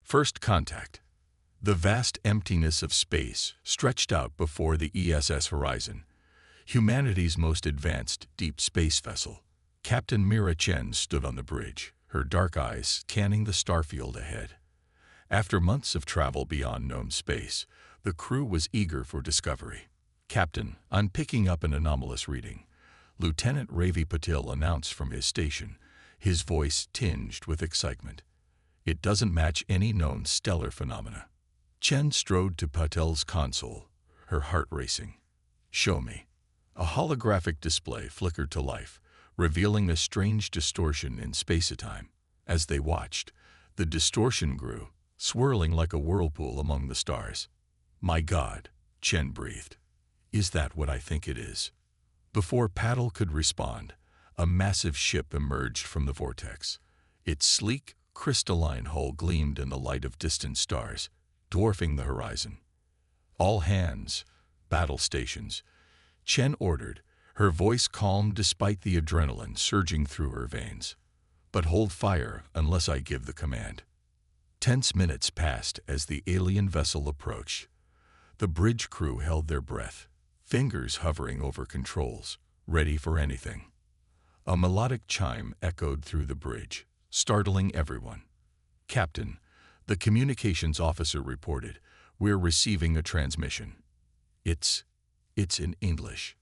First contact. The vast emptiness of space stretched out before the ESS horizon, humanity's most advanced deep space vessel. Captain Mira Chen stood on the bridge, her dark eyes scanning the starfield ahead. After months of travel beyond known space, the crew was eager for discovery. "Captain, I'm picking up an anomalous reading," Lieutenant Ravi Patil announced from his station, his voice tinged with excitement. "It doesn't match any known stellar phenomena." Chen strode to Patel's console, her heart racing. "Show me." A holographic display flickered to life, revealing a strange distortion in space-time. As they watched, the distortion grew, swirling like a whirlpool among the stars. "My God," Chen breathed. "Is that what I think it is?" Before Patel could respond, a massive ship emerged from the vortex. Its sleek, crystalline hull gleamed in the light of distant stars, dwarfing the horizon. "All hands, battle stations," Chen ordered, her voice calm despite the adrenaline surging through her veins. "But hold fire unless I give the command." Tense minutes passed as the alien vessel approached. The bridge crew held their breath, fingers hovering over controls, ready for anything. A melodic chime echoed through the bridge, startling everyone. "Captain," the communications officer reported, "we're receiving a transmission." It's in English."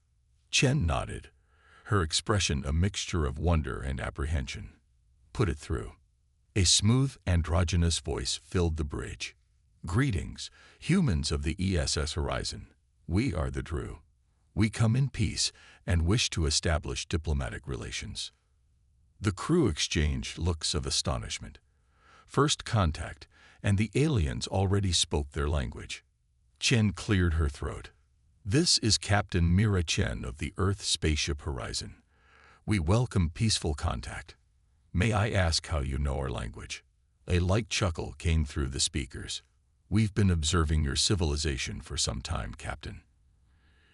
Chen nodded, her expression a mixture of wonder and apprehension. "Put it through." A smooth, androgynous voice filled the bridge. "Greetings, humans of the ESS horizon. We are the Droo. We come in peace and wish to establish diplomatic relations." The crew exchanged looks of astonishment. First contact, and the aliens already spoke their language. Chen cleared her throat. "This is Captain Mira Chen of the Earth Spaceship Horizon. We welcome peaceful contact. May I ask how you know our language?" A light chuckle came through the speakers. "We've been observing your civilization for some time, Captain.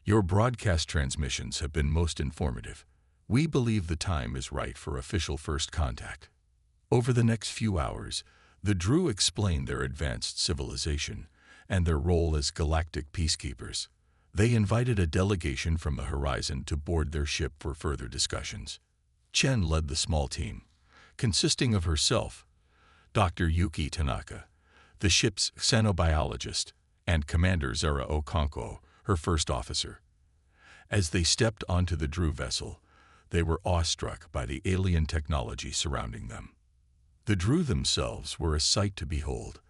Your broadcast transmissions have been most informative. We believe the time is right for official first contact." Over the next few hours, the Droo explained their advanced civilization and their role as galactic peacekeepers. They invited a delegation from the horizon to board their ship for further discussions. Chen led the small team, consisting of herself, Dr. Yuki Tanaka, the ship's xenobiologist, and Commander Zara Okonkwo, her first officer. As they stepped onto the Droo vessel, they were awestruck by the alien technology surrounding them. The Droo themselves were a sight to behold.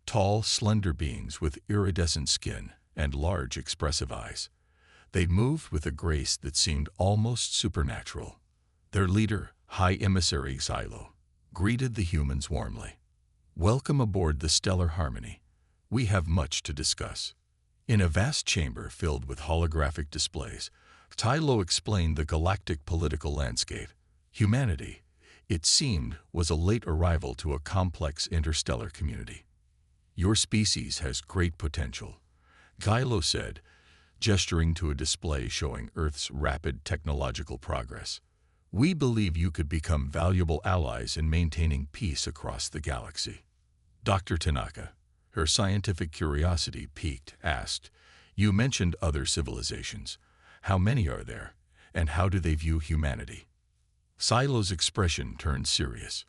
Tall, slender beings with iridescent skin and large, expressive eyes. They moved with a grace that seemed almost supernatural. Their leader, High Emissary Xilo, greeted the humans warmly. "Welcome aboard the Stellar Harmony. We have much to discuss." In a vast chamber filled with holographic displays, Xilo explained the galactic political landscape. Humanity, it seemed, was a late arrival to a complex interstellar community. "Your species has great potential," Xilo said, gesturing to a display showing Earth's rapid technological progress. "We believe you could become valuable allies in maintaining peace across the galaxy." Dr. Tanaka, her scientific curiosity piqued, asked, "You mentioned other civilizations. How many are there, and how do they view humanity?" Xilo's expression turned serious.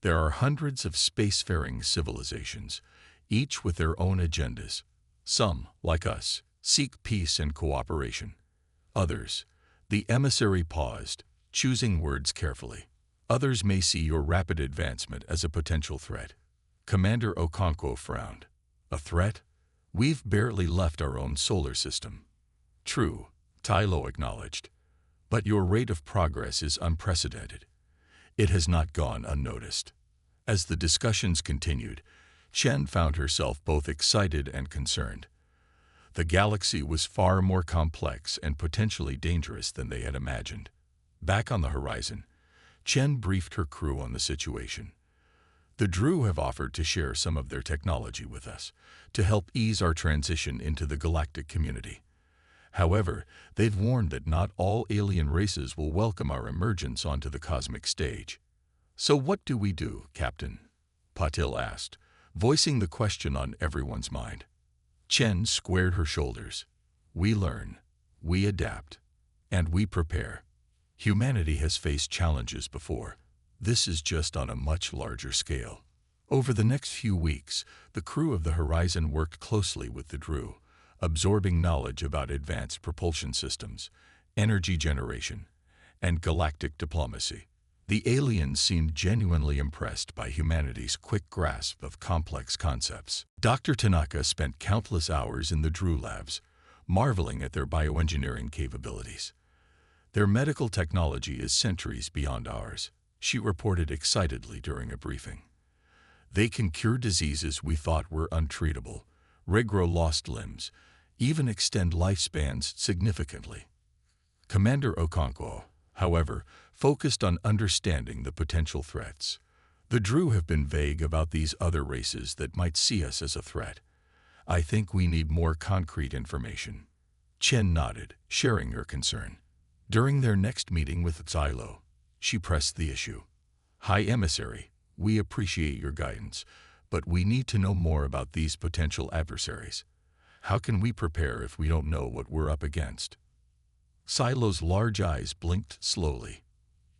"There are hundreds of spacefaring civilizations, each with their own agendas. Some, like us, seek peace and cooperation. Others," the emissary paused, choosing words carefully, "others may see your rapid advancement as a potential threat." Commander Okonkwo frowned. "A threat? We've barely left our own solar system." "True," Xilo acknowledged. "But your rate of progress is unprecedented. It has not gone unnoticed." As the discussions continued, Chen found herself both excited and concerned. The galaxy was far more complex and potentially dangerous than they had imagined. Back on the horizon, Chen briefed her crew on the situation. "The Droo have offered to share some of their technology with us to help ease our transition into the galactic community. However, they've warned that not all alien races will welcome our emergence onto the cosmic stage." "So what do we do, Captain?" Patil asked, voicing the question on everyone's mind. Chen squared her shoulders. We learn, we adapt, and we prepare. Humanity has faced challenges before. This is just on a much larger scale. Over the next few weeks, the crew of the Horizon worked closely with the Droo, absorbing knowledge about advanced propulsion systems, energy generation, and galactic diplomacy. The aliens seemed genuinely impressed by humanity's quick grasp of complex concepts. Dr. Tanaka spent countless hours in the Droo labs, marveling at their bioengineering capabilities. Their medical technology is centuries beyond ours, she reported excitedly during a briefing. They can cure diseases we thought were untreatable, regrow lost limbs, even extend lifespans significantly. Commander Okonkwo, however, focused on understanding the potential threats. The Droo have been vague about these other races that might see us as a threat. I think we need more concrete information. Chen nodded, sharing her concern. During their next meeting with Xylo, she pressed the issue. High Emissary, we appreciate your guidance, but we need to know more about these potential adversaries. How can we prepare if we don't know what we're up against? Xylo's large eyes blinked slowly.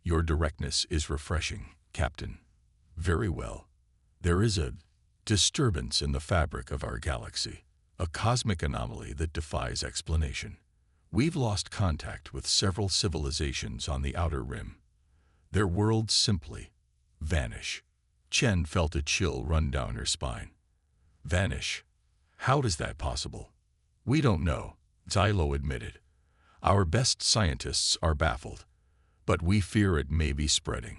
Your directness is refreshing, Captain. Very well. There is a disturbance in the fabric of our galaxy, a cosmic anomaly that defies explanation. We've lost contact with several civilizations on the outer rim. Their worlds simply vanish. Chen felt a chill run down her spine. Vanish? How is that possible? We don't know, Xylo admitted. Our best scientists are baffled, but we fear it may be spreading.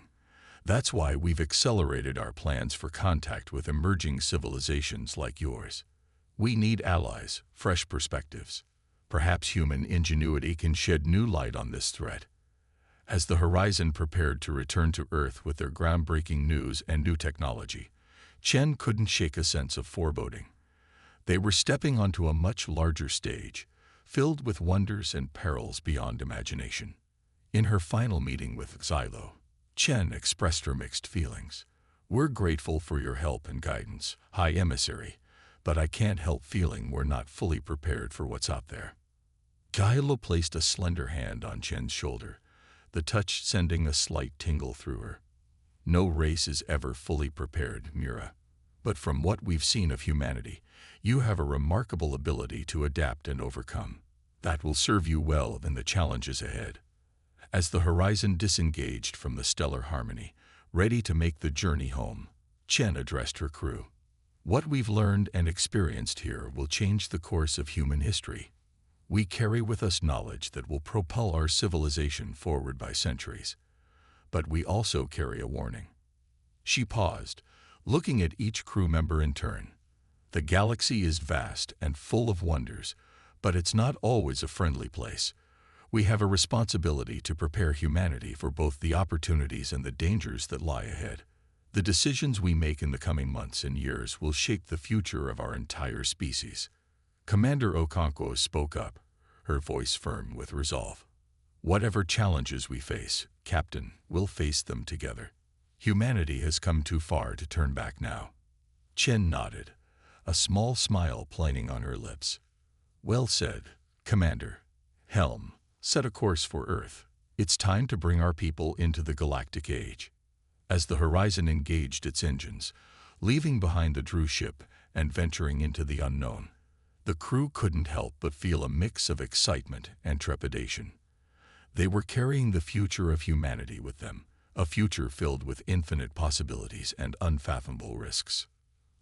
That's why we've accelerated our plans for contact with emerging civilizations like yours. We need allies, fresh perspectives. Perhaps human ingenuity can shed new light on this threat. As the Horizon prepared to return to Earth with their groundbreaking news and new technology, Chen couldn't shake a sense of foreboding. They were stepping onto a much larger stage, filled with wonders and perils beyond imagination. In her final meeting with Xylo, Chen expressed her mixed feelings. We're grateful for your help and guidance, High Emissary, but I can't help feeling we're not fully prepared for what's out there. Xylo placed a slender hand on Chen's shoulder, the touch sending a slight tingle through her. No race is ever fully prepared, Mira. But from what we've seen of humanity, you have a remarkable ability to adapt and overcome. That will serve you well in the challenges ahead. As the Horizon disengaged from the stellar harmony, ready to make the journey home, Chen addressed her crew. What we've learned and experienced here will change the course of human history. We carry with us knowledge that will propel our civilization forward by centuries. But we also carry a warning. She paused, looking at each crew member in turn. The galaxy is vast and full of wonders, but it's not always a friendly place. We have a responsibility to prepare humanity for both the opportunities and the dangers that lie ahead. The decisions we make in the coming months and years will shape the future of our entire species. Commander Okonkwo spoke up, her voice firm with resolve. Whatever challenges we face, Captain, we'll face them together. Humanity has come too far to turn back now. Chen nodded, a small smile playing on her lips. Well said, Commander. Helm, set a course for Earth. It's time to bring our people into the galactic age. As the Horizon engaged its engines, leaving behind the Droo ship and venturing into the unknown, the crew couldn't help but feel a mix of excitement and trepidation. They were carrying the future of humanity with them, a future filled with infinite possibilities and unfathomable risks.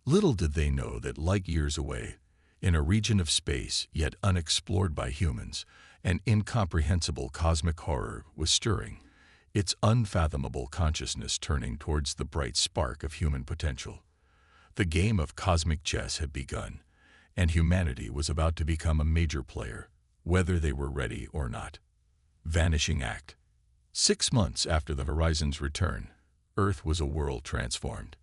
Little did they know that light years away, in a region of space yet unexplored by humans, an incomprehensible cosmic horror was stirring, its unfathomable consciousness turning towards the bright spark of human potential. The game of cosmic chess had begun, and humanity was about to become a major player, whether they were ready or not. Vanishing Act. 6 months after the Horizon's return, Earth was a world transformed.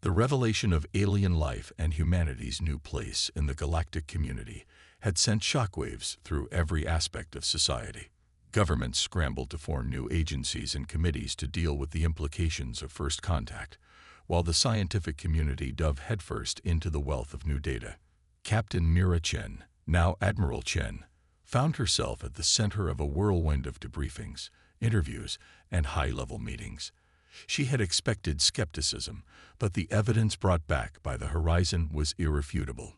The revelation of alien life and humanity's new place in the galactic community had sent shockwaves through every aspect of society. Governments scrambled to form new agencies and committees to deal with the implications of first contact, while the scientific community dove headfirst into the wealth of new data. Captain Mira Chen, now Admiral Chen, found herself at the center of a whirlwind of debriefings, interviews, and high-level meetings. She had expected skepticism, but the evidence brought back by the Horizon was irrefutable.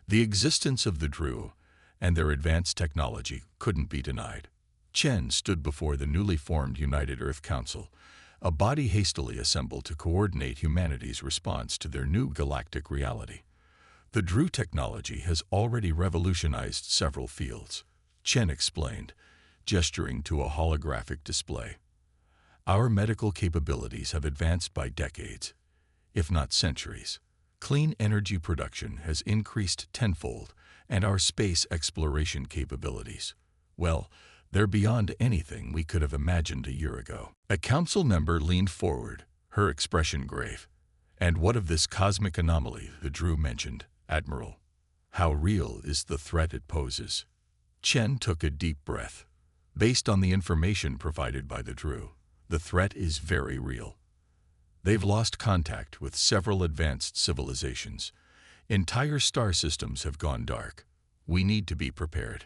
The existence of the Droo and their advanced technology couldn't be denied. Chen stood before the newly formed United Earth Council, a body hastily assembled to coordinate humanity's response to their new galactic reality. The Droo technology has already revolutionized several fields, Chen explained, gesturing to a holographic display. Our medical capabilities have advanced by decades, if not centuries. Clean energy production has increased tenfold, and our space exploration capabilities, well, they're beyond anything we could have imagined a year ago. A council member leaned forward, her expression grave. And what of this cosmic anomaly the Droo mentioned, Admiral? How real is the threat it poses? Chen took a deep breath. Based on the information provided by the Droo, the threat is very real. They've lost contact with several advanced civilizations. Entire star systems have gone dark. We need to be prepared.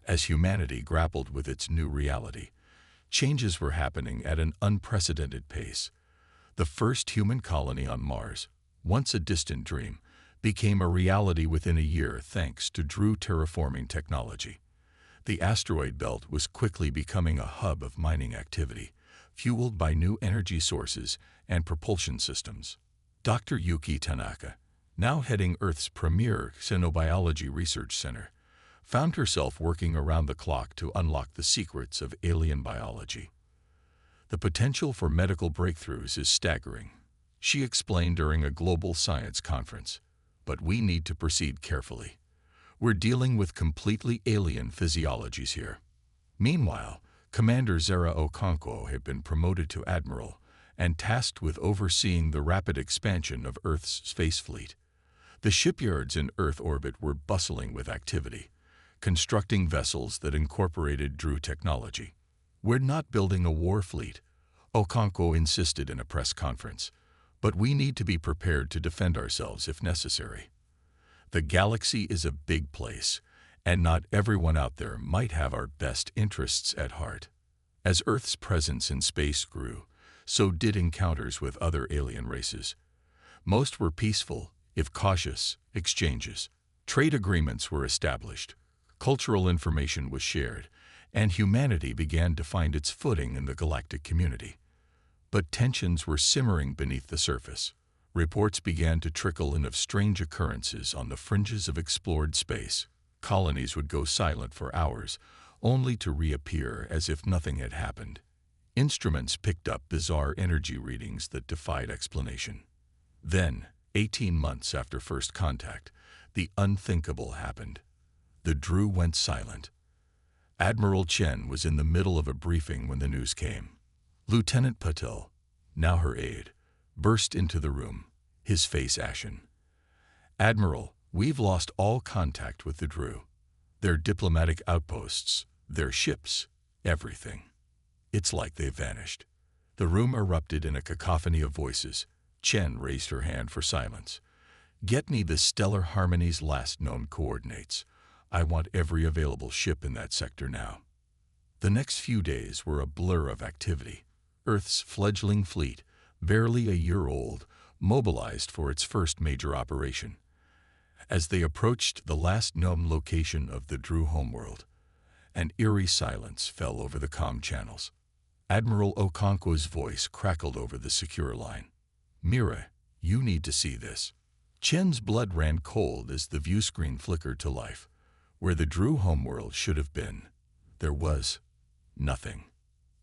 As humanity grappled with its new reality, changes were happening at an unprecedented pace. The first human colony on Mars, once a distant dream, became a reality within a year thanks to Droo terraforming technology. The asteroid belt was quickly becoming a hub of mining activity, fueled by new energy sources and propulsion systems. Dr. Yuki Tanaka, now heading Earth's premier xenobiology research center, found herself working around the clock to unlock the secrets of alien biology. The potential for medical breakthroughs is staggering, she explained during a global science conference. But we need to proceed carefully. We're dealing with completely alien physiologies here. Meanwhile, Commander Zara Okonkwo had been promoted to Admiral and tasked with overseeing the rapid expansion of Earth's space fleet. The shipyards in Earth orbit were bustling with activity, constructing vessels that incorporated Droo technology. We're not building a war fleet, Okonkwo insisted in a press conference, but we need to be prepared to defend ourselves if necessary. The galaxy is a big place, and not everyone out there might have our best interests at heart. As Earth's presence in space grew, so did encounters with other alien races. Most were peaceful, if cautious, exchanges. Trade agreements were established, cultural information was shared, and humanity began to find its footing in the galactic community. But tensions were simmering beneath the surface. Reports began to trickle in of strange occurrences on the fringes of explored space. Colonies would go silent for hours, only to reappear as if nothing had happened. Instruments picked up bizarre energy readings that defied explanation. Then, 18 months after first contact, the unthinkable happened. The Droo went silent. Admiral Chen was in the middle of a briefing when the news came. Lieutenant Patel, now her aide, burst into the room, his face ashen. Admiral, we've lost all contact with the Droo. Their diplomatic outposts, their ships, everything. It's like they've vanished. The room erupted in a cacophony of voices. Chen raised her hand for silence. Get me the Stellar Harmony's last known coordinates. I want every available ship in that sector now. The next few days were a blur of activity. Earth's fledgling fleet, barely a year old, mobilized for its first major operation. As they approached the last known location of the Droo homeworld, an eerie silence fell over the comm channels. Admiral Okonkwo's voice crackled over the secure line. Mira, you need to see this. Chen's blood ran cold as the view screen flickered to life. Where the Droo homeworld should have been, there was nothing.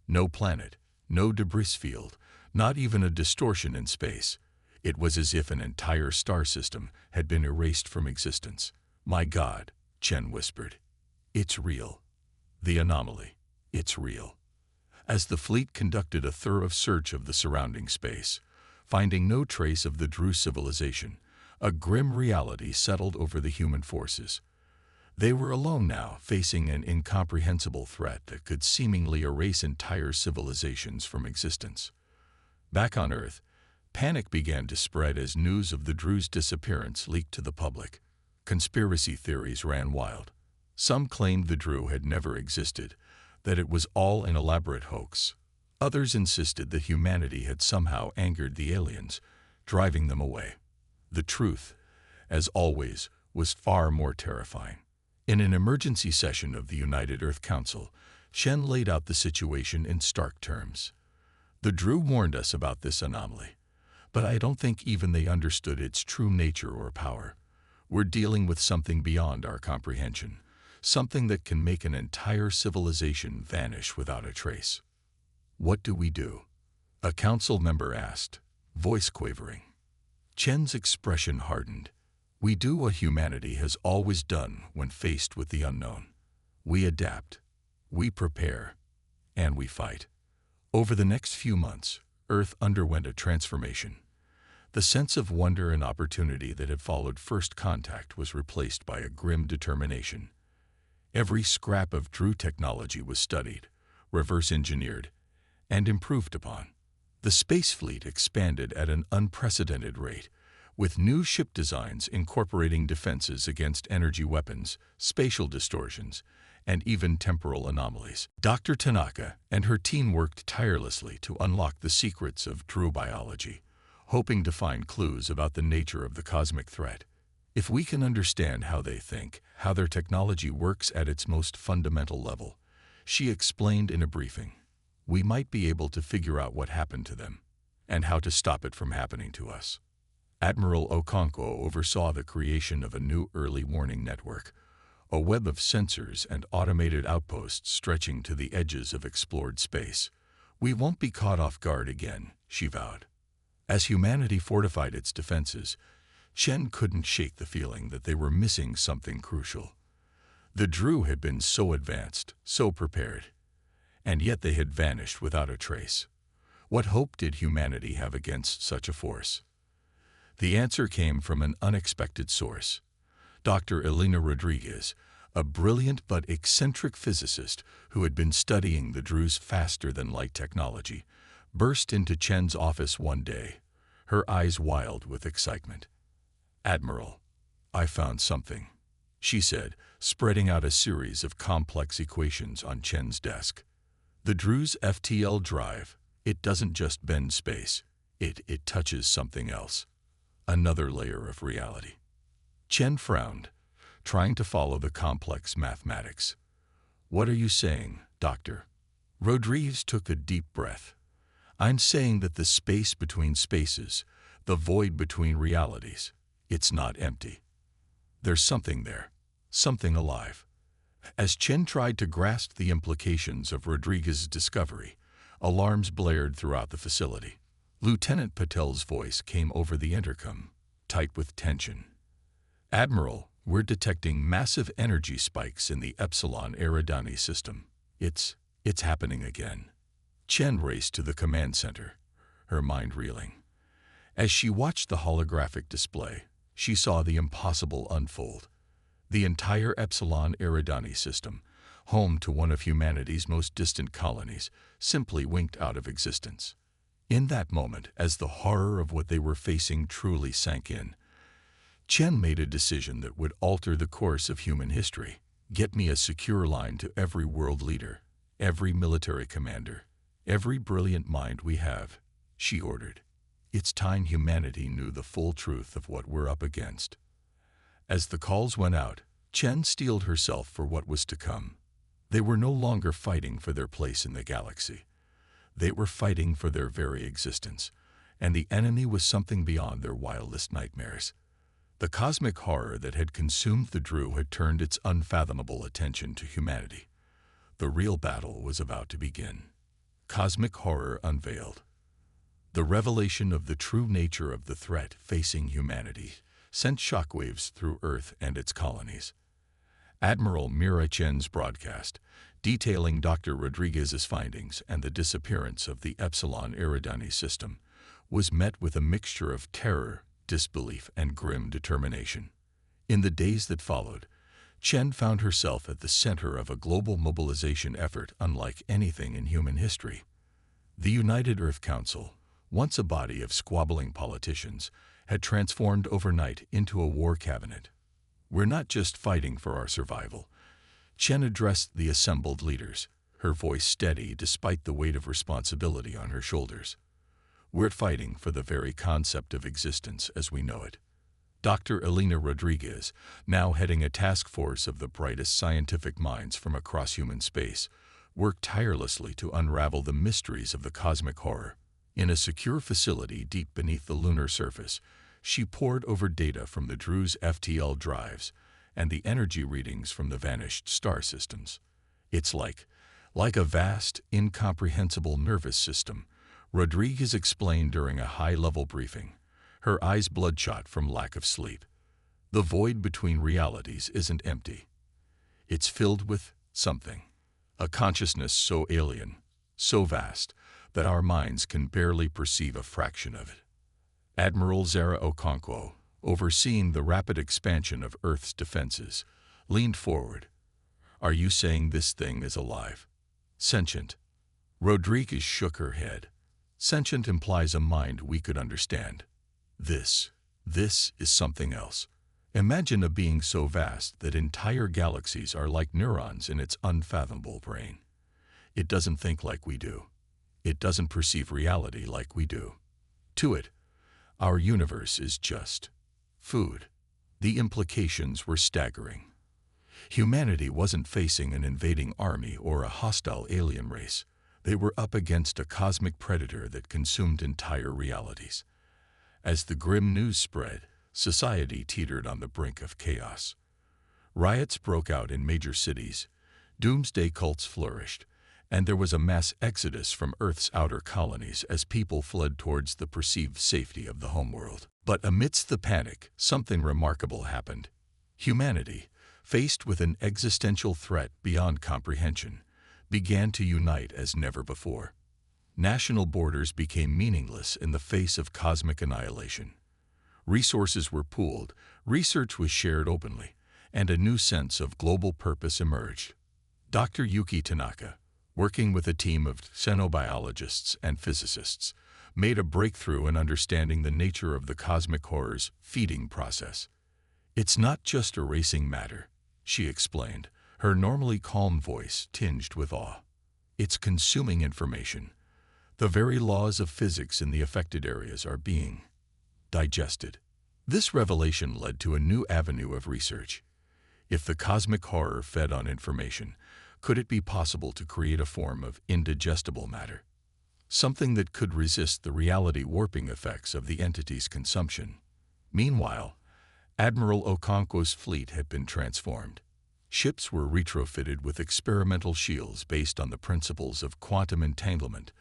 No planet, no debris field, not even a distortion in space. It was as if an entire star system had been erased from existence. My God, Chen whispered. It's real. The anomaly. It's real. As the fleet conducted a thorough search of the surrounding space, finding no trace of the Droo civilization, a grim reality settled over the human forces. They were alone now, facing an incomprehensible threat that could seemingly erase entire civilizations from existence. Back on Earth, Panic began to spread as news of the Droo's disappearance leaked to the public. Conspiracy theories ran wild. Some claimed the Droo had never existed, that it was all an elaborate hoax. Others insisted that humanity had somehow angered the aliens, driving them away. The truth, as always, was far more terrifying. In an emergency session of the United Earth Council, Chen laid out the situation in stark terms. The Droo warned us about this anomaly, but I don't think even they understood its true nature or power. We're dealing with something beyond our comprehension, something that can make an entire civilization vanish without a trace. What do we do? A council member asked, voice quavering. Chen's expression hardened. We do what humanity has always done when faced with the unknown. We adapt, we prepare, and we fight. Over the next few months, Earth underwent a transformation. The sense of wonder and opportunity that had followed first contact was replaced by a grim determination. Every scrap of Droo technology was studied, reverse-engineered, and improved upon. The space fleet expanded at an unprecedented rate, with new ship designs incorporating defenses against energy weapons, spatial distortions, and even temporal anomalies. Dr. Tanaka and her team worked tirelessly to unlock the secrets of Droo biology, hoping to find clues about the nature of the cosmic threat. If we can understand how they think, how their technology works at its most fundamental level, she explained in a briefing, we might be able to figure out what happened to them and how to stop it from happening to us. Admiral Okonkwo oversaw the creation of a new early warning network, a web of sensors and automated outposts stretching to the edges of explored space. We won't be caught off guard again, she vowed. As humanity fortified its defenses, Chen couldn't shake the feeling that they were missing something crucial. The Droo had been so advanced, so prepared, and yet they had vanished without a trace. What hope did humanity have against such a force? The answer came from an unexpected source. Dr. Elena Rodriguez, a brilliant but eccentric physicist who had been studying the Droo's faster-than-light technology, burst into Chen's office one day, her eyes wild with excitement. Admiral, I found something, she said, spreading out a series of complex equations on Chen's desk. The Droo's FTL drive, it doesn't just bend space, it touches something else. Another layer of reality. Chen frowned, trying to follow the complex mathematics. What are you saying, Doctor? Rodriguez took a deep breath. I'm saying that the space between spaces, the void between realities, it's not empty. There's something there, something alive. As Chen tried to grasp the implications of Rodriguez's discovery, alarms blared throughout the facility. Lieutenant Patel's voice came over the intercom, tight with tension. Admiral, we're detecting massive energy spikes in the Epsilon Eridani system. It's happening again. Chen raced to the command center, her mind reeling. As she watched the holographic display, she saw the impossible unfold. The entire Epsilon Eridani system, home to one of humanity's most distant colonies, simply winked out of existence. In that moment, as the horror of what they were facing truly sank in, Chen made a decision that would alter the course of human history. Get me a secure line to every world leader, every military commander, every brilliant mind we have, she ordered. It's time humanity knew the full truth of what we're up against. As the calls went out, Chen steeled herself for what was to come. They were no longer fighting for their place in the galaxy. They were fighting for their very existence, and the enemy was something beyond their wildest nightmares. The cosmic horror that had consumed the Droo had turned its unfathomable attention to humanity. The real battle was about to begin. Cosmic horror unveiled. The revelation of the true nature of the threat facing humanity sent shockwaves through Earth and its colonies. Admiral Mira Chen's broadcast, detailing Dr. Rodriguez's findings and the disappearance of the Epsilon Eridani system, was met with a mixture of terror, disbelief, and grim determination. In the days that followed, Chen found herself at the center of a global mobilization effort unlike anything in human history. The United Earth Council, once a body of squabbling politicians, had transformed overnight into a war cabinet. "We're not just fighting for our survival," Chen addressed the assembled leaders, her voice steady despite the weight of responsibility on her shoulders. "We're fighting for the very concept of existence as we know it." Dr. Elena Rodriguez, now heading a task force of the brightest scientific minds from across human space, worked tirelessly to unravel the mysteries of the cosmic horror. In a secure facility deep beneath the lunar surface, she pored over data from the Droo's FTL drives and the energy readings from the vanished star systems. "It's like a vast, incomprehensible nervous system," Rodriguez explained during a high-level briefing, her eyes bloodshot from lack of sleep. "The void between realities isn't empty. It's filled with something, a consciousness so alien, so vast, that our minds can barely perceive a fraction of it." Admiral Zara Okonkwo, overseeing the rapid expansion of Earth's defenses, leaned forward. "Are you saying this thing is alive? Sentient?" Rodriguez shook her head. "Sentient implies a mind we could understand. This is something else. Imagine a being so vast that entire galaxies are like neurons in its unfathomable brain. It doesn't think like we do. It doesn't perceive reality like we do. To it, our universe is just food." The implications were staggering. Humanity wasn't facing an invading army or a hostile alien race. They were up against a cosmic predator that consumed entire realities. As the grim news spread, society teetered on the brink of chaos. Riots broke out in major cities, doomsday cults flourished, and there was a mass exodus from Earth's outer colonies as people fled towards the perceived safety of the homeworld. But amidst the panic, something remarkable happened. Humanity, faced with an existential threat beyond comprehension, began to unite as never before. National borders became meaningless in the face of cosmic annihilation. Resources were pooled, research was shared openly, and a new sense of global purpose emerged. Dr. Yuki Tanaka, working with a team of xenobiologists and physicists, made a breakthrough in understanding the nature of the cosmic horror's feeding process. "It's not just erasing matter," she explained, her normally calm voice tinged with awe. "It's consuming information. The very laws of physics in the affected areas are being digested." This revelation led to a new avenue of research. If the cosmic horror fed on information, could it be possible to create a form of indigestible matter? Something that could resist the reality-warping effects of the entity's consumption. Meanwhile, Admiral Okonkwo's fleet had been transformed. Ships were retrofitted with experimental shields based on the principles of quantum entanglement,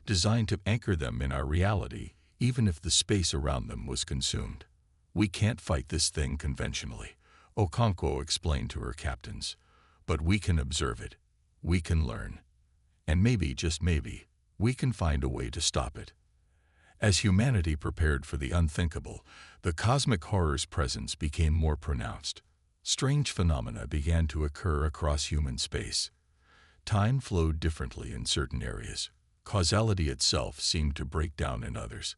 designed to anchor them in our reality even if the space around them was consumed. "We can't fight this thing conventionally," Okonkwo explained to her captains. "But we can observe it. We can learn. And maybe, just maybe, we can find a way to stop it." As humanity prepared for the unthinkable, the cosmic horror's presence became more pronounced. Strange phenomena began to occur across human space. Time flowed differently in certain areas. Causality itself seemed to break down in others.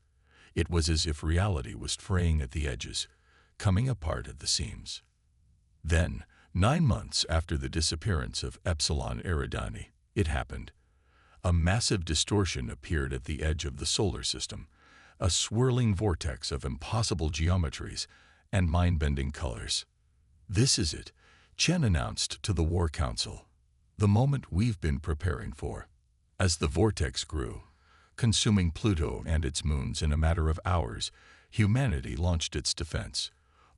It was as if reality was fraying at the edges, coming apart at the seams. Then, 9 months after the disappearance of Epsilon Eridani, it happened. A massive distortion appeared at the edge of the solar system, a swirling vortex of impossible geometries and mind-bending colors. "This is it," Chen announced to the War Council. "The moment we've been preparing for." As the vortex grew, consuming Pluto and its moons in a matter of hours, humanity launched its defense.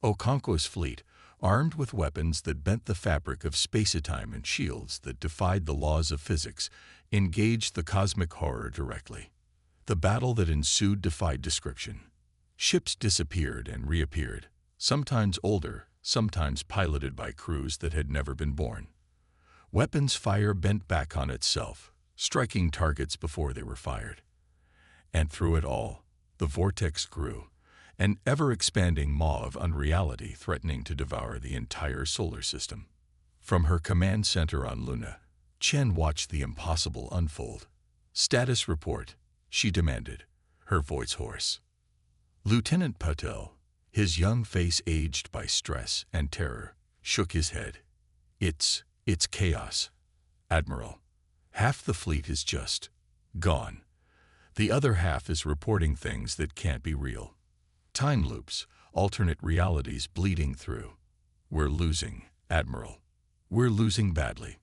Okonkwo's fleet, armed with weapons that bent the fabric of spacetime and shields that defied the laws of physics, engaged the cosmic horror directly. The battle that ensued defied description. Ships disappeared and reappeared, sometimes older, sometimes piloted by crews that had never been born. Weapons fire bent back on itself, striking targets before they were fired. And through it all, the vortex grew, an ever-expanding maw of unreality threatening to devour the entire solar system. From her command center on Luna, Chen watched the impossible unfold. "Status report," she demanded, her voice hoarse. Lieutenant Patel, his young face aged by stress and terror, shook his head. It's chaos, Admiral. Half the fleet is just gone. The other half is reporting things that can't be real. Time loops, alternate realities bleeding through. We're losing, Admiral. We're losing badly.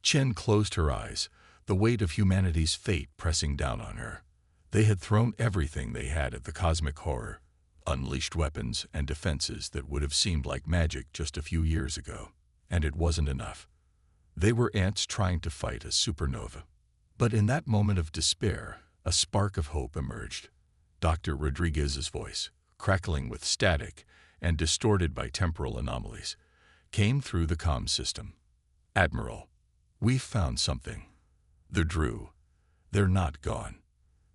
Chen closed her eyes, the weight of humanity's fate pressing down on her. They had thrown everything they had at the cosmic horror, unleashed weapons and defenses that would have seemed like magic just a few years ago. And it wasn't enough. They were ants trying to fight a supernova. But in that moment of despair, a spark of hope emerged. Dr. Rodriguez's voice, crackling with static and distorted by temporal anomalies, came through the comm system. Admiral, we've found something. The Droo. They're not gone.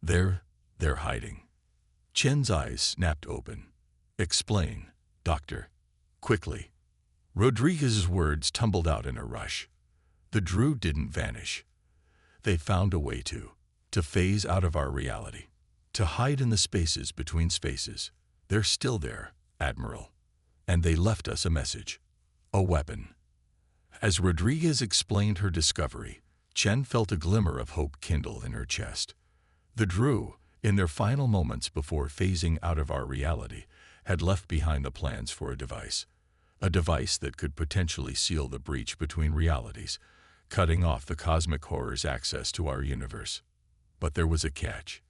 They're hiding. Chen's eyes snapped open. Explain, Doctor. Quickly. Rodriguez's words tumbled out in a rush. The Droo didn't vanish. They found a way to phase out of our reality, to hide in the spaces between spaces. They're still there, Admiral. And they left us a message. A weapon. As Rodriguez explained her discovery, Chen felt a glimmer of hope kindle in her chest. The Droo, in their final moments before phasing out of our reality, had left behind the plans for a device that could potentially seal the breach between realities, cutting off the cosmic horror's access to our universe. But there was a catch.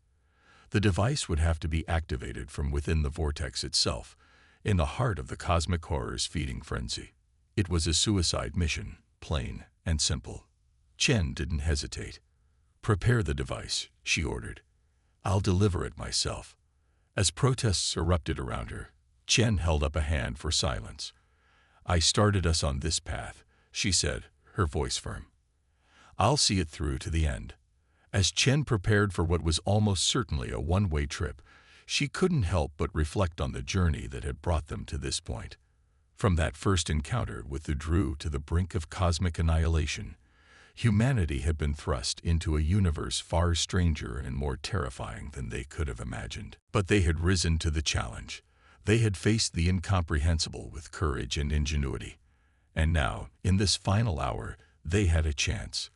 The device would have to be activated from within the vortex itself, in the heart of the cosmic horror's feeding frenzy. It was a suicide mission, plain and simple. Chen didn't hesitate. Prepare the device, she ordered. I'll deliver it myself. As protests erupted around her, Chen held up a hand for silence. I started us on this path, she said, her voice firm. I'll see it through to the end. As Chen prepared for what was almost certainly a one-way trip, she couldn't help but reflect on the journey that had brought them to this point. From that first encounter with the Droo to the brink of cosmic annihilation, humanity had been thrust into a universe far stranger and more terrifying than they could have imagined. But they had risen to the challenge. They had faced the incomprehensible with courage and ingenuity. And now, in this final hour, they had a chance,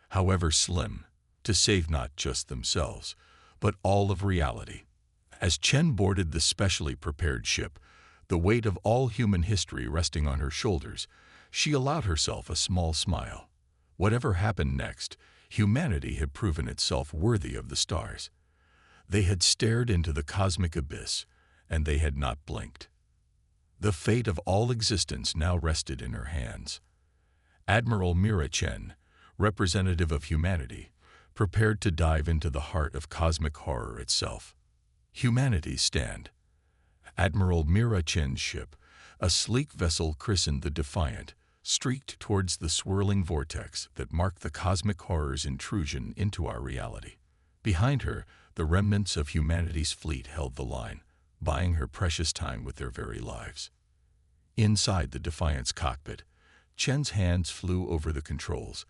however slim, to save not just themselves, but all of reality. As Chen boarded the specially prepared ship, the weight of all human history resting on her shoulders, she allowed herself a small smile. Whatever happened next, humanity had proven itself worthy of the stars. They had stared into the cosmic abyss, and they had not blinked. The fate of all existence now rested in her hands. Admiral Mira Chen, representative of humanity, prepared to dive into the heart of cosmic horror itself. Humanity's stand. Admiral Mira Chen's ship, a sleek vessel christened the Defiant, streaked towards the swirling vortex that marked the cosmic horror's intrusion into our reality. Behind her, the remnants of humanity's fleet held the line, buying her precious time with their very lives. Inside the Defiant's cockpit, Chen's hands flew over the controls,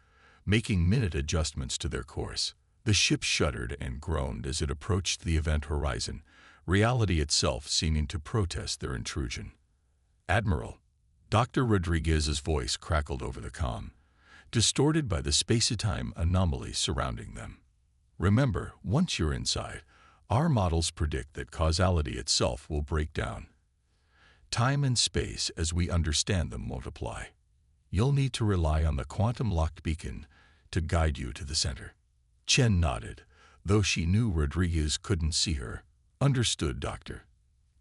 making minute adjustments to their course. The ship shuddered and groaned as it approached the event horizon, reality itself seeming to protest their intrusion. Admiral, Dr. Rodriguez's voice crackled over the comm, distorted by the space-time anomalies surrounding them. Remember, once you're inside, our models predict that causality itself will break down. Time and space, as we understand them, won't apply. You'll need to rely on the quantum-locked beacon to guide you to the center. Chen nodded, though she knew Rodriguez couldn't see her. Understood, Doctor.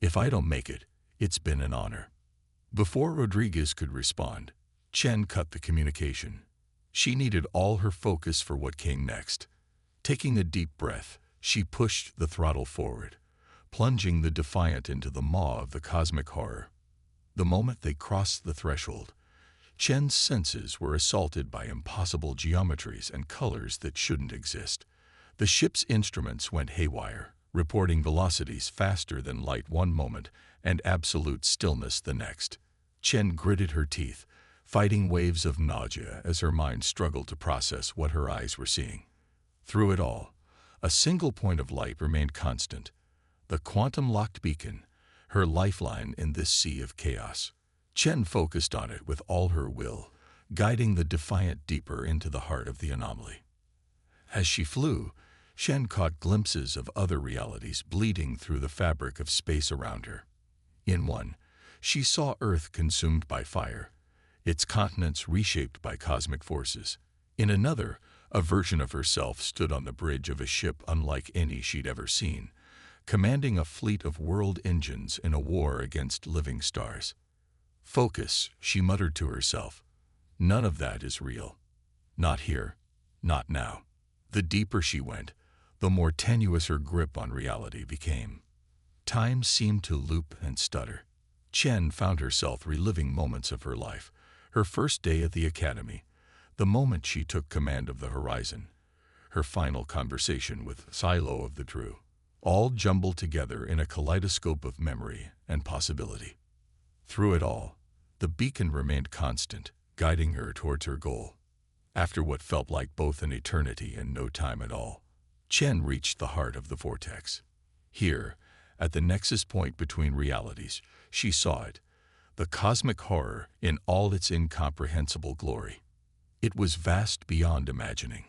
If I don't make it, it's been an honor. Before Rodriguez could respond, Chen cut the communication. She needed all her focus for what came next. Taking a deep breath, she pushed the throttle forward, plunging the Defiant into the maw of the cosmic horror. The moment they crossed the threshold, Chen's senses were assaulted by impossible geometries and colors that shouldn't exist. The ship's instruments went haywire, reporting velocities faster than light one moment and absolute stillness the next. Chen gritted her teeth, fighting waves of nausea as her mind struggled to process what her eyes were seeing. Through it all, a single point of light remained constant, The quantum-locked beacon, her lifeline in this sea of chaos. Chen focused on it with all her will, guiding the Defiant deeper into the heart of the anomaly. As she flew, Shen caught glimpses of other realities bleeding through the fabric of space around her. In one, she saw Earth consumed by fire, its continents reshaped by cosmic forces. In another, a version of herself stood on the bridge of a ship unlike any she'd ever seen, commanding a fleet of world engines in a war against living stars. "Focus," she muttered to herself. "None of that is real. Not here. Not now." The deeper she went, the more tenuous her grip on reality became. Time seemed to loop and stutter. Chen found herself reliving moments of her life, her first day at the academy, the moment she took command of the horizon, her final conversation with Silo of the Droo, all jumbled together in a kaleidoscope of memory and possibility. Through it all, the beacon remained constant, guiding her towards her goal. After what felt like both an eternity and no time at all, Chen reached the heart of the vortex. Here, at the nexus point between realities, she saw it, the cosmic horror in all its incomprehensible glory. It was vast beyond imagining,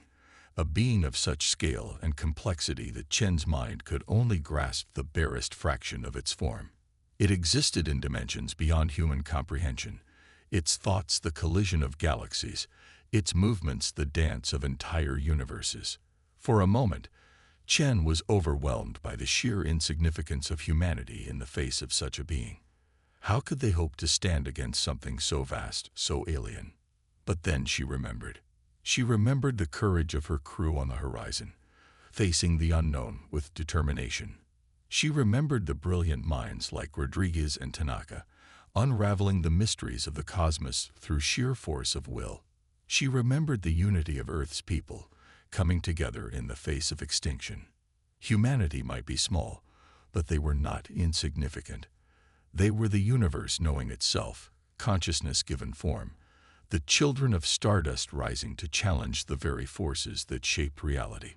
a being of such scale and complexity that Chen's mind could only grasp the barest fraction of its form. It existed in dimensions beyond human comprehension, its thoughts the collision of galaxies, its movements the dance of entire universes. For a moment, Chen was overwhelmed by the sheer insignificance of humanity in the face of such a being. How could they hope to stand against something so vast, so alien? But then she remembered. She remembered the courage of her crew on the horizon, facing the unknown with determination. She remembered the brilliant minds like Rodriguez and Tanaka, unraveling the mysteries of the cosmos through sheer force of will. She remembered the unity of Earth's people, coming together in the face of extinction. Humanity might be small, but they were not insignificant. They were the universe knowing itself, consciousness given form, the children of stardust rising to challenge the very forces that shaped reality.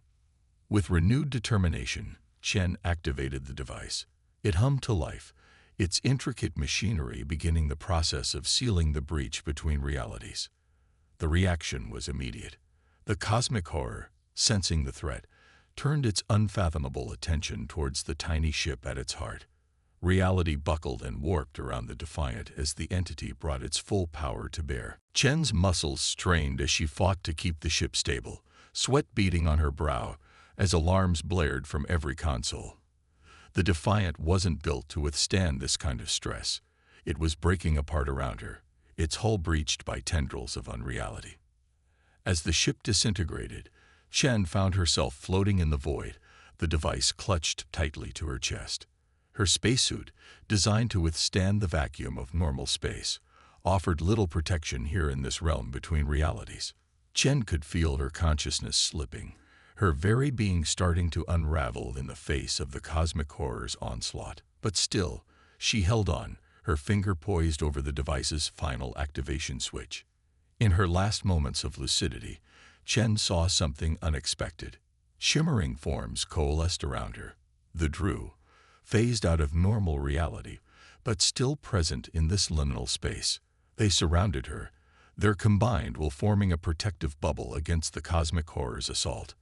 With renewed determination, Chen activated the device. It hummed to life, its intricate machinery beginning the process of sealing the breach between realities. The reaction was immediate. The cosmic horror, sensing the threat, turned its unfathomable attention towards the tiny ship at its heart. Reality buckled and warped around the Defiant as the entity brought its full power to bear. Chen's muscles strained as she fought to keep the ship stable, sweat beading on her brow as alarms blared from every console. The Defiant wasn't built to withstand this kind of stress. It was breaking apart around her, its hull breached by tendrils of unreality. As the ship disintegrated, Chen found herself floating in the void, the device clutched tightly to her chest. Her spacesuit, designed to withstand the vacuum of normal space, offered little protection here in this realm between realities. Chen could feel her consciousness slipping, her very being starting to unravel in the face of the cosmic horror's onslaught. But still, she held on, her finger poised over the device's final activation switch. In her last moments of lucidity, Chen saw something unexpected. Shimmering forms coalesced around her. The Droo, phased out of normal reality, but still present in this liminal space. They surrounded her, their combined will forming a protective bubble against the cosmic horror's assault.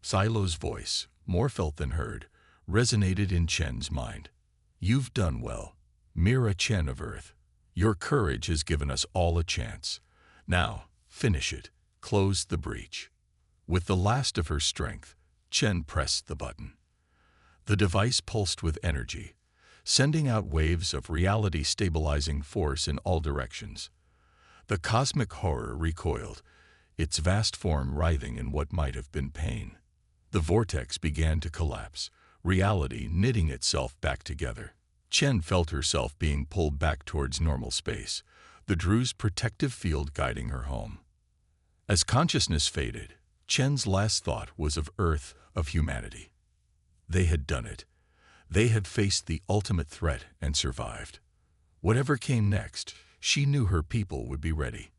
Silo's voice, more felt than heard, resonated in Chen's mind. "You've done well, Mira Chen of Earth. Your courage has given us all a chance. Now, finish it. Close the breach." With the last of her strength, Chen pressed the button. The device pulsed with energy, sending out waves of reality-stabilizing force in all directions. The cosmic horror recoiled, its vast form writhing in what might have been pain. The vortex began to collapse, reality knitting itself back together. Chen felt herself being pulled back towards normal space, the Droo's protective field guiding her home. As consciousness faded, Chen's last thought was of Earth, of humanity. They had done it. They had faced the ultimate threat and survived. Whatever came next, she knew her people would be ready.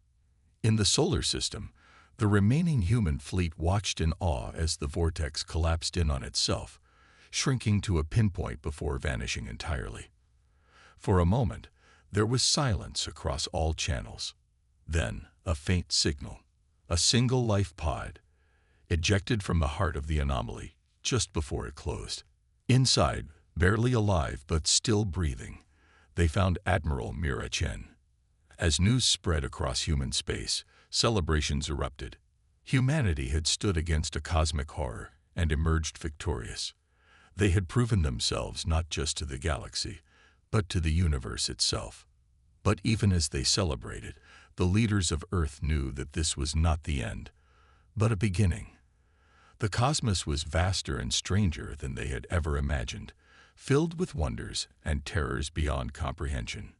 In the solar system, the remaining human fleet watched in awe as the vortex collapsed in on itself, shrinking to a pinpoint before vanishing entirely. For a moment, there was silence across all channels. Then, a faint signal. A single life pod, ejected from the heart of the anomaly, just before it closed. Inside, barely alive but still breathing, they found Admiral Mira Chen. As news spread across human space, celebrations erupted. Humanity had stood against a cosmic horror and emerged victorious. They had proven themselves not just to the galaxy, but to the universe itself. But even as they celebrated, the leaders of Earth knew that this was not the end, but a beginning. The cosmos was vaster and stranger than they had ever imagined, filled with wonders and terrors beyond comprehension.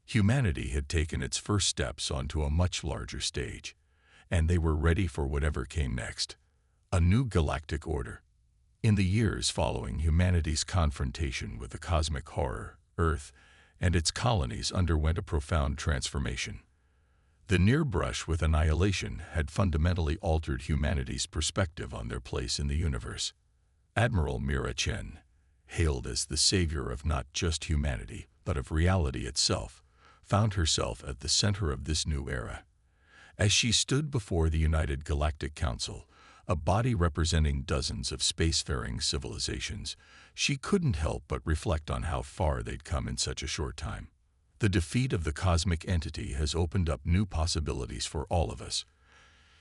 Humanity had taken its first steps onto a much larger stage, and they were ready for whatever came next. A new galactic order. In the years following humanity's confrontation with the cosmic horror, Earth and its colonies underwent a profound transformation. The near brush with annihilation had fundamentally altered humanity's perspective on their place in the universe. Admiral Mira Chen, hailed as the savior of not just humanity, but of reality itself, found herself at the center of this new era. As she stood before the United Galactic Council, a body representing dozens of spacefaring civilizations, she couldn't help but reflect on how far they'd come in such a short time. The defeat of the cosmic entity has opened up new possibilities for all of us.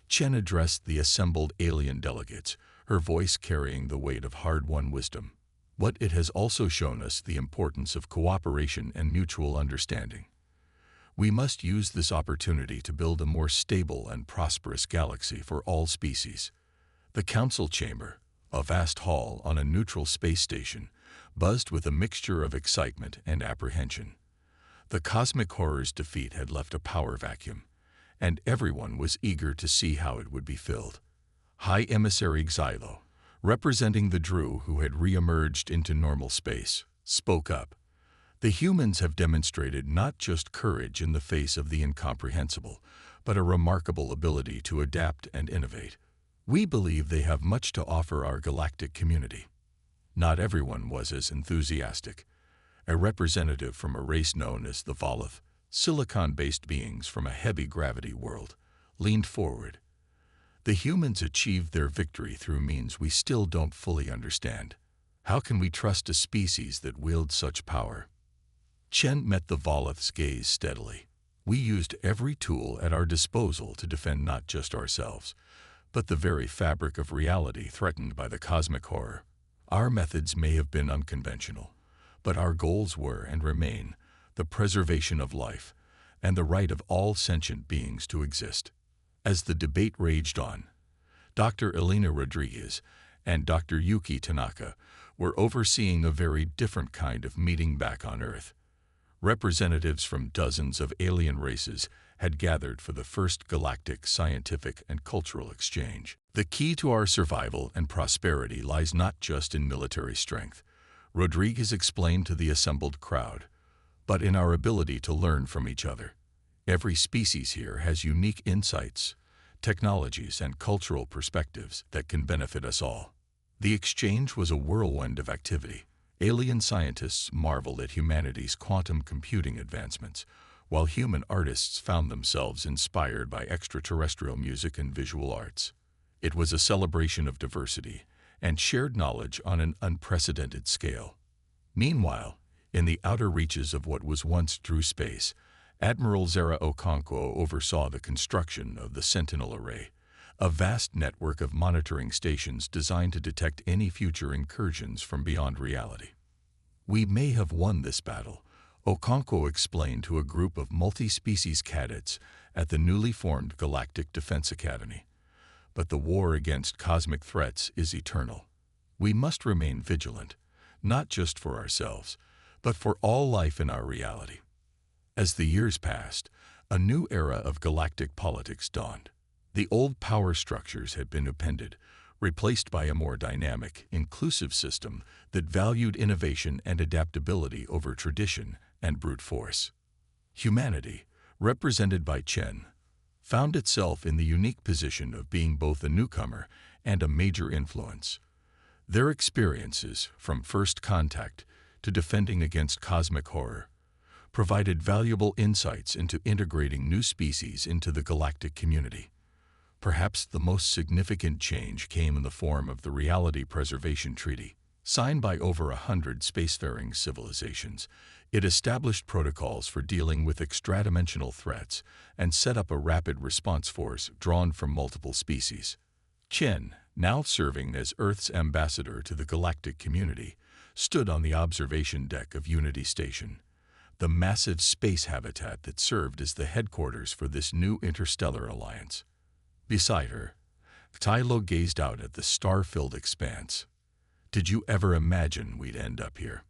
Chen addressed the assembled alien delegates, her voice carrying the weight of hard-won wisdom. But it has also shown us the importance of cooperation and mutual understanding. We must use this opportunity to build a more stable and prosperous galaxy for all species. The council chamber, a vast hall on a neutral space station, buzzed with a mixture of excitement and apprehension. The cosmic horror's defeat had left a power vacuum, and everyone was eager to see how it would be filled. High Emissary Xylo, representing the Droo who had re-emerged into normal space, spoke up. The humans have demonstrated not just courage in the face of the incomprehensible, but a remarkable ability to adapt and innovate. We believe they have much to offer our galactic community. Not everyone was as enthusiastic. A representative from a race known as the Volith, silicon-based beings from a heavy gravity world, leaned forward. The humans achieved their victory through means we still don't fully understand. How can we trust a species that wields such power? Chen met the Volith's gaze steadily. We used every tool at our disposal to defend not just ourselves, but the very fabric of reality threatened by the cosmic horror. Our methods may have been unconventional, but our goals were and remain the preservation of life and the right of all sentient beings to exist. As the debate raged on, Dr. Elena Rodriguez and Dr. Yuki Tanaka were overseeing a very different kind of meeting back on Earth. Representatives from dozens of alien races had gathered for the first galactic scientific and cultural exchange. The key to our survival and prosperity lies not just in military strength, Rodriguez explained to the assembled crowd, but in our ability to learn from each other. Every species here has unique insights, technologies, and cultural perspectives that can benefit us all. The exchange was a whirlwind of activity. Alien scientists marveled at humanity's quantum computing advancements, while human artists found themselves inspired by extraterrestrial music and visual arts. It was a celebration of diversity and shared knowledge on an unprecedented scale. Meanwhile, in the outer reaches of what was once Droo space, Admiral Zara Okonkwo oversaw the construction of the Sentinel Array, a vast network of monitoring stations designed to detect any future incursions from beyond reality. We may have won this battle, Okonkwo explained to a group of multi-species cadets at the newly formed Galactic Defense Academy. But the war against cosmic threats is eternal. We must remain vigilant, not just for ourselves, but for all life in our reality. As the years passed, a new era of galactic politics dawned. The old power structures had been upended, replaced by a more dynamic, inclusive system that valued innovation and adaptability over tradition and brute force. Humanity, represented by Chen, found itself in the unique position of being both a newcomer and a major influence. Their experiences, from first contact to defending against cosmic horror, provided valuable insights into integrating new species into the galactic community. Perhaps the most significant change came in the form of the Reality Preservation Treaty. Signed by over 100 spacefaring civilizations, it established protocols for dealing with extradimensional threats and set up a rapid response force drawn from multiple species. Chen, now serving as Earth's ambassador to the galactic community, stood on the observation deck of Unity Station, the massive space habitat that served as the headquarters for this new interstellar alliance. Beside her, Tylo gazed out at the star-filled expanse. "Did you ever imagine we'd end up here?"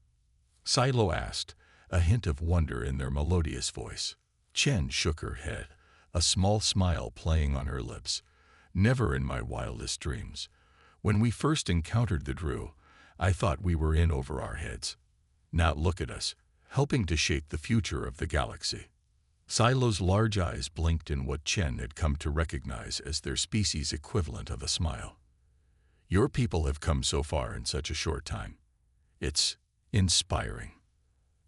Silo asked, a hint of wonder in their melodious voice. Chen shook her head, a small smile playing on her lips. "Never in my wildest dreams. When we first encountered the Droo, I thought we were in over our heads. Now look at us, helping to shape the future of the galaxy." Silo's large eyes blinked in what Chen had come to recognize as their species' equivalent of a smile. "Your people have come so far in such a short time. It's inspiring."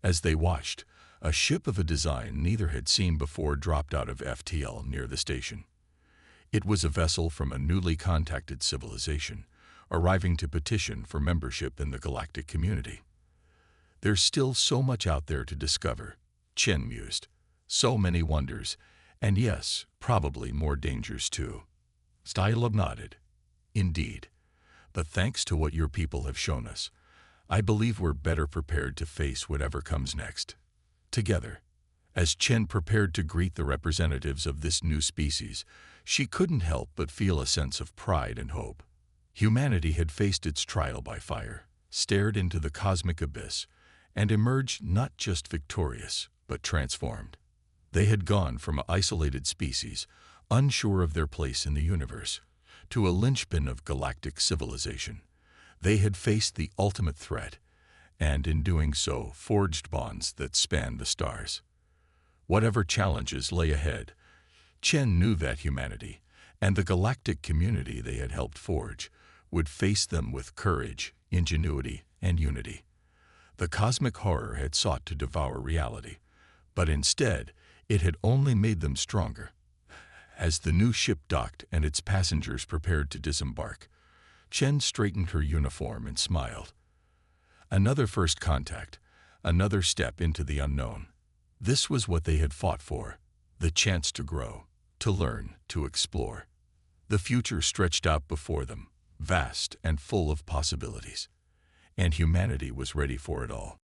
As they watched, a ship of a design neither had seen before dropped out of FTL near the station. It was a vessel from a newly contacted civilization, arriving to petition for membership in the galactic community. "There's still so much out there to discover," Chen mused. "So many wonders, and yes, probably more dangers too." Stylub nodded. "Indeed. But thanks to what your people have shown us, I believe we're better prepared to face whatever comes next." Together, as Chen prepared to greet the representatives of this new species, she couldn't help but feel a sense of pride and hope. Humanity had faced its trial by fire, stared into the cosmic abyss, and emerged not just victorious, but transformed. They had gone from an isolated species, unsure of their place in the universe, to a linchpin of galactic civilization. They had faced the ultimate threat, and in doing so, forged bonds that spanned the stars. Whatever challenges lay ahead, Chen knew that humanity, and the galactic community they had helped forge, would face them with courage, ingenuity, and unity. The cosmic horror had sought to devour reality, but instead, it had only made them stronger. As the new ship docked and its passengers prepared to disembark, Chen straightened her uniform and smiled. Another first contact, another step into the unknown. This was what they had fought for, the chance to grow, to learn, to explore. The future stretched out before them, vast and full of possibilities, and humanity was ready for it all.